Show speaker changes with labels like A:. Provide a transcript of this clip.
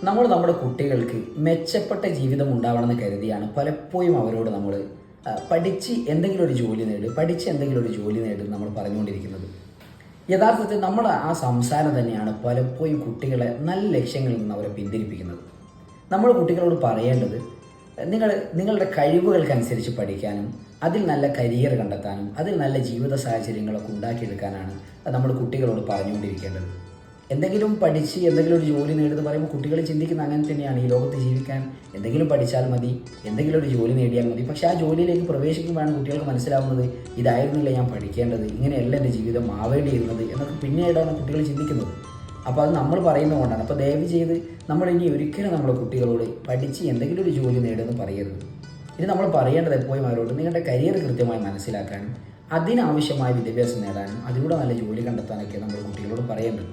A: നമ്മുടെ കുട്ടികൾക്ക് മെച്ചപ്പെട്ട ജീവിതം ഉണ്ടാവണമെന്ന് കരുതിയാണ് പലപ്പോഴും അവരോട് നമ്മൾ പഠിച്ച് എന്തെങ്കിലും ഒരു ജോലി നേടും, പഠിച്ച് എന്തെങ്കിലും ഒരു ജോലി നേടും നമ്മൾ പറഞ്ഞുകൊണ്ടിരിക്കുന്നത്. യഥാർത്ഥത്തിൽ നമ്മുടെ ആ സംസാരം തന്നെയാണ് പലപ്പോഴും കുട്ടികളെ നല്ല ലക്ഷ്യങ്ങളിൽ നിന്ന് അവരെ പിന്തിരിപ്പിക്കുന്നത്. നമ്മൾ കുട്ടികളോട് പറയേണ്ടത് നിങ്ങളുടെ കഴിവുകൾക്കനുസരിച്ച് പഠിക്കാനും അതിൽ നല്ല കരിയർ കണ്ടെത്താനും അതിൽ നല്ല ജീവിത സാഹചര്യങ്ങളൊക്കെ ഉണ്ടാക്കിയെടുക്കാനാണ് നമ്മൾ കുട്ടികളോട് പറഞ്ഞുകൊണ്ടിരിക്കേണ്ടത്. എന്തെങ്കിലും പഠിച്ച് എന്തെങ്കിലും ഒരു ജോലി നേടുമെന്ന് പറയുമ്പോൾ കുട്ടികൾ ചിന്തിക്കുന്ന അങ്ങനെ തന്നെയാണ്. ഈ ലോകത്ത് ജീവിക്കാൻ എന്തെങ്കിലും പഠിച്ചാൽ മതി, എന്തെങ്കിലും ഒരു ജോലി നേടിയാൽ മതി. പക്ഷേ ആ ജോലിയിലേക്ക് പ്രവേശിക്കുമ്പോഴാണ് കുട്ടികൾക്ക് മനസ്സിലാവുന്നത് ഇതായിരുന്നില്ല ഞാൻ പഠിക്കേണ്ടത്, ഇങ്ങനെയല്ല എൻ്റെ ജീവിതം ആവേണ്ടിയിരുന്നത് എന്നൊക്കെ പിന്നീടാണ് കുട്ടികൾ ചിന്തിക്കുന്നത്. അപ്പോൾ അത് നമ്മൾ പറയുന്നത് കൊണ്ടാണ്. അപ്പോൾ ദയവ് ചെയ്ത് നമ്മൾ ഇനി ഒരിക്കലും നമ്മുടെ കുട്ടികളോട് പഠിച്ച് എന്തെങ്കിലും ഒരു ജോലി നേടുമെന്ന് പറയരുത്. ഇനി നമ്മൾ പറയേണ്ടത് എപ്പോഴും അവരോട് നിങ്ങളുടെ കരിയർ കൃത്യമായി മനസ്സിലാക്കാനും അതിനാവശ്യമായ വിദ്യാഭ്യാസം നേടാനും അതിലൂടെ നല്ല ജോലി കണ്ടെത്താനൊക്കെ നമ്മൾ കുട്ടികളോട് പറയേണ്ടത്.